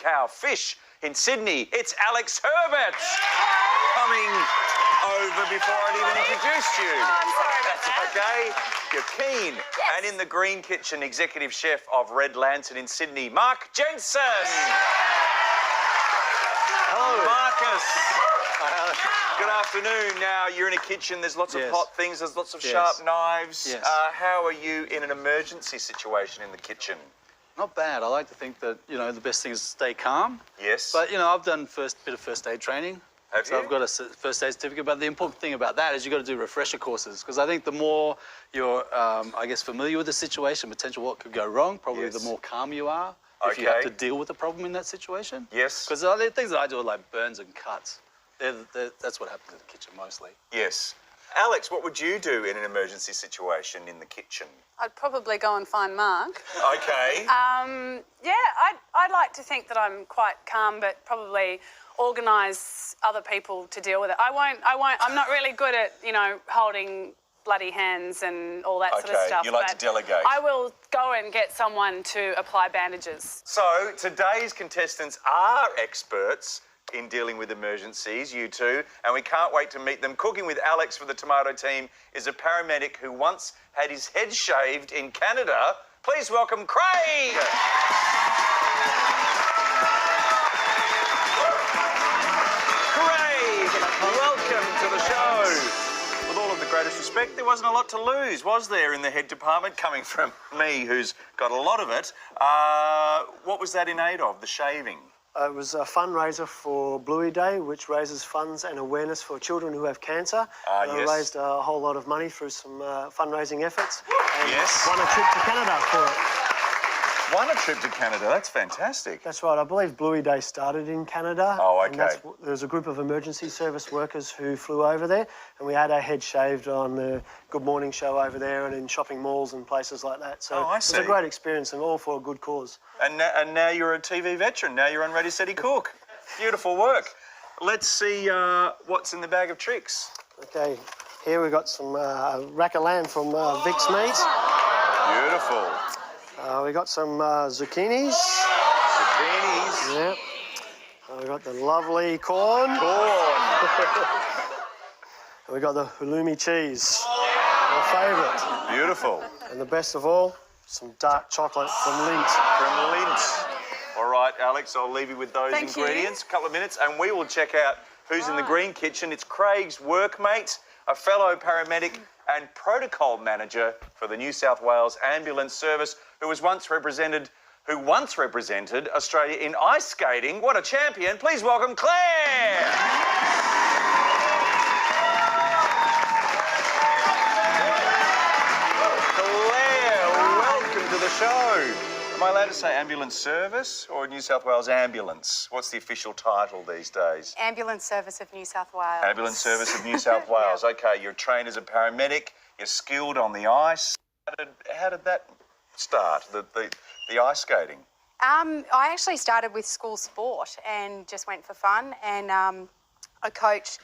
Cow Fish in Sydney. It's Alex Herbert coming over before I'd even introduced you. Oh, I'm sorry about That's that. okay. You're keen. Yes. And in the Green Kitchen, executive chef of Red Lantern in Sydney, Mark Jensen. Hello. Marcus. Good afternoon. Now, you're in a kitchen, there's lots of hot things, there's lots of sharp knives. Yes. How are you in an emergency situation in the kitchen? Not bad. I like to think that, the best thing is to stay calm. Yes. But, I've done bit of first aid training. Have so you? I've got a first aid certificate. But the important thing about that is you've got to do refresher courses, because I think the more you're, familiar with the situation, potential what could go wrong, probably the more calm you are if you have to deal with a problem in that situation. Yes. Because the things that I do are like burns and cuts. That's what happens in the kitchen mostly. Yes. Alex, what would you do in an emergency situation in the kitchen? I'd probably go and find Mark. Okay. I'd like to think that I'm quite calm, but probably organise other people to deal with it. I'm not really good at, holding bloody hands and all that sort of stuff. You like to delegate. I will go and get someone to apply bandages. So, today's contestants are experts in dealing with emergencies, you two, and we can't wait to meet them. Cooking with Alex for the Tomato team is a paramedic who once had his head shaved in Canada. Please welcome Craig! Craig, welcome to the show. With all of the greatest respect, there wasn't a lot to lose, was there, in the head department, coming from me, who's got a lot of it. What was that in aid of, the shaving? It was a fundraiser for Bluey Day, which raises funds and awareness for children who have cancer. Yes. Raised a whole lot of money through some fundraising efforts. And Yes. won a trip to Canada for it. Won a trip to Canada, that's fantastic. That's right. I believe Bluey Day started in Canada. Oh, And okay. there was a group of emergency service workers who flew over there, and we had our head shaved on the Good Morning show over there and in shopping malls and places like that. So I it was see. a great experience and all for a good cause. And now you're a TV veteran. Now you're on Ready, Steady, Cook. Beautiful work. Let's see what's in the bag of tricks. Okay, here we've got some rack of lamb from Vic's Meat. Beautiful. We got some zucchinis. Zucchinis. Yep. We got the lovely corn. And we got the halloumi cheese, my favourite. Beautiful. And the best of all, some dark chocolate from Lindt. From Lindt. All right, Alex, I'll leave you with those Thank you. ingredients. A couple of minutes, and we will check out who's in the Green Kitchen. It's Craig's workmate, a fellow paramedic and protocol manager for the New South Wales Ambulance Service, who once represented Australia in ice skating. What a champion. Please welcome Claire. Claire, welcome to the show. Am I allowed to say Ambulance Service or New South Wales Ambulance? What's the official title these days? Ambulance Service of New South Wales. Ambulance Service of New South Wales. Okay, you're trained as a paramedic, you're skilled on the ice. How did that start, the ice skating? I actually started with school sport and just went for fun, and a coach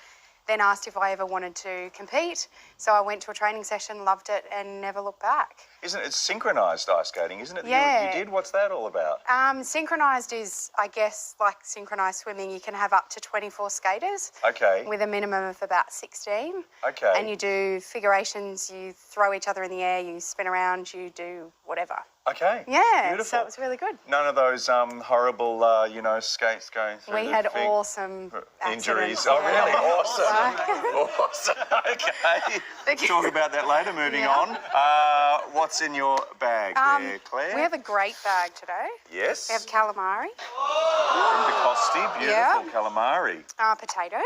then asked if I ever wanted to compete. So I went to a training session, loved it, and never looked back. Isn't it synchronised ice skating, isn't it? Yeah. You did? What's that all about? Synchronised is, I guess, like synchronised swimming. You can have up to 24 skaters. Okay. With a minimum of about 16. Okay. And you do figurations, you throw each other in the air, you spin around, you do whatever. Okay. Yeah, Beautiful. so it was really good. None of those horrible, skates going through We the had thing. awesome Injuries. accidents. Oh, really? Awesome. Awesome. Okay. Talk about that later. Moving on. What's in your bag there, Claire? We have a great bag today. Yes. We have calamari, De Costi, beautiful Yeah. calamari. potatoes,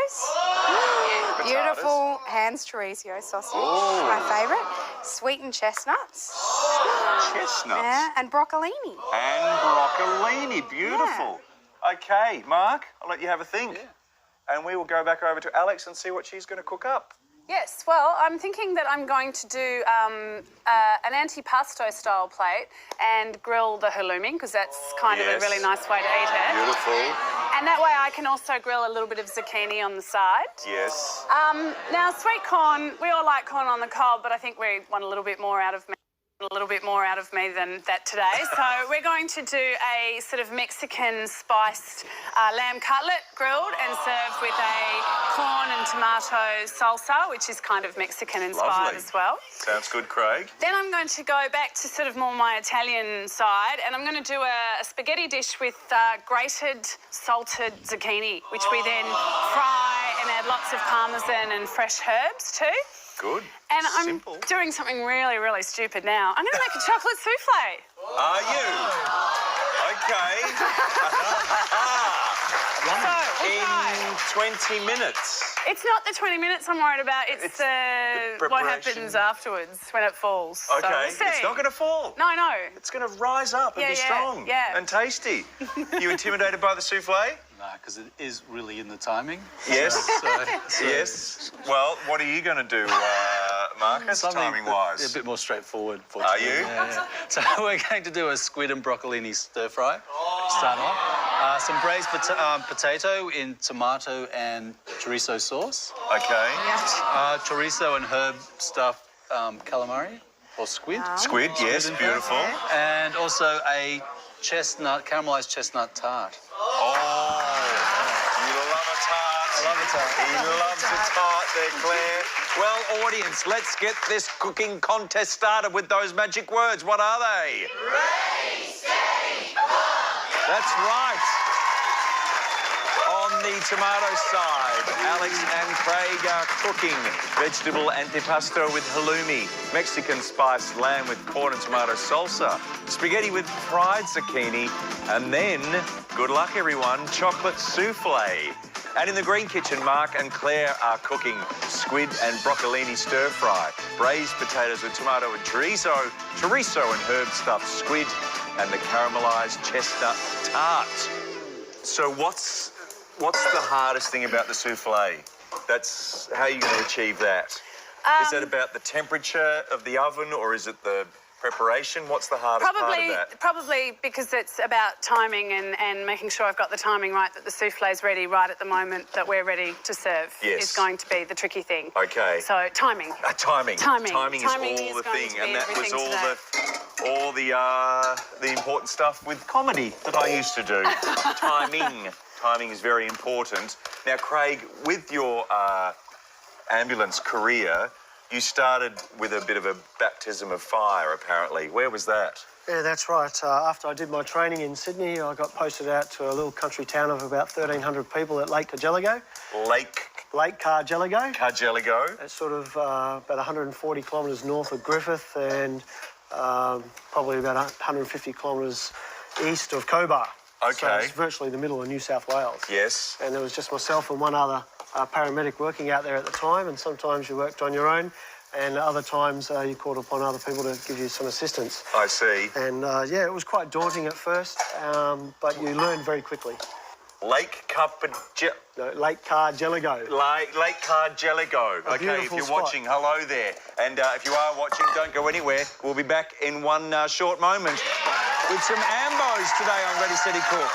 Potatoes. beautiful Hans chorizo sausage, my favourite, sweetened chestnuts, Chestnuts. yeah, and broccolini. And broccolini. Beautiful. Okay, Mark, I'll let you have a think. And we will go back over to Alex and see what she's going to cook up. Yes, well, I'm thinking that I'm going to do an antipasto style plate and grill the halloumi, because that's kind of a really nice way to eat it. Beautiful. And that way I can also grill a little bit of zucchini on the side. Yes. Now, sweet corn, we all like corn on the cob, but I think we want a little bit more out of on a little bit more out of me than that today. So we're going to do a sort of Mexican spiced lamb cutlet grilled and served with a corn and tomato salsa, which is kind of Mexican inspired as well. Sounds good, Craig. Then I'm going to go back to sort of more my Italian side, and I'm going to do a spaghetti dish with grated salted zucchini, which we then fry and add lots of parmesan and fresh herbs too. Good. And I'm Simple. doing something really, really stupid now. I'm going to make a chocolate souffle. Are you? Okay. So, In 20 minutes. it's not the 20 minutes I'm worried about. It's the what preparation. happens afterwards when it falls. So Okay. we'll see. It's not going to fall. No, no. It's going to rise up and Yeah, be yeah, strong yeah. and tasty. You intimidated by the souffle? Nah, because it is really in the timing. Yes. So Yes. Well, what are you going to do, Marcus, something a timing-wise? bit more straightforward. Are you? Yeah. So we're going to do a squid and broccolini stir fry. Start off. Some braised potato in tomato and chorizo sauce. Okay. Chorizo and herb stuffed calamari or squid. Squid, yes, beautiful. And also a caramelized chestnut tart. Oh, you love a tart. I love a tart. He loves a tart there, Claire. Well, audience, let's get this cooking contest started with those magic words. What are they? Ready, steady, cook. That's right. On the tomato side, Alex and Craig are cooking vegetable antipasto with halloumi, Mexican spiced lamb with corn and tomato salsa, spaghetti with fried zucchini, and then, good luck everyone, chocolate souffle. And in the green kitchen, Mark and Claire are cooking squid and broccolini stir fry, braised potatoes with tomato and chorizo and herb stuffed squid, and the caramelised chestnut tart. So what's the hardest thing about the souffle? That's how you're going to achieve that. Is that about the temperature of the oven, or is it the preparation? What's the hardest part of that? Probably because it's about timing and making sure I've got the timing right, that the souffle's ready right at the moment that we're ready to serve. Yes. Is going to be the tricky thing. Okay. So timing. Timing. Timing. Timing is Timing all is the going thing, to be and that was everything all the important stuff with comedy that I used to do. Timing. Timing is very important. Now, Craig, with your ambulance career, you started with a bit of a baptism of fire, apparently. Where was that? Yeah, that's right. After I did my training in Sydney, I got posted out to a little country town of about 1,300 people at Lake Cargelligo. Lake Cargelligo. Cargelligo. It's sort of about 140 kilometres north of Griffith and probably about 150 kilometres east of Cobar. Okay. So it's virtually the middle of New South Wales. Yes. And there was just myself and one other paramedic working out there at the time, and sometimes you worked on your own, and other times you called upon other people to give you some assistance. I see. And yeah, it was quite daunting at first, but you learn very quickly. Lake Cargelligo. Lake Cargelligo. Lake Cargelligo. Okay, if beautiful you're spot. watching, hello there. And if you are watching, don't go anywhere. We'll be back in one short moment with some ambos today on Ready, Steady, Cook.